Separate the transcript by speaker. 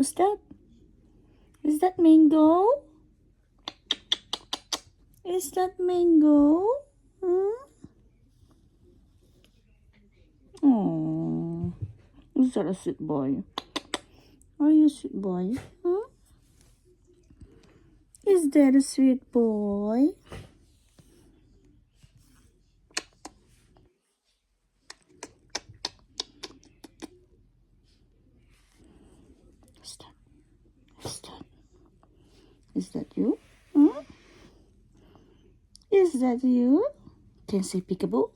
Speaker 1: What's that? Is that mango? Is that mango? Oh, is that a sweet boy? Are you a sweet boy? Is that a sweet boy? Is that? Is that? Is that you? Is that you? Can say peekaboo?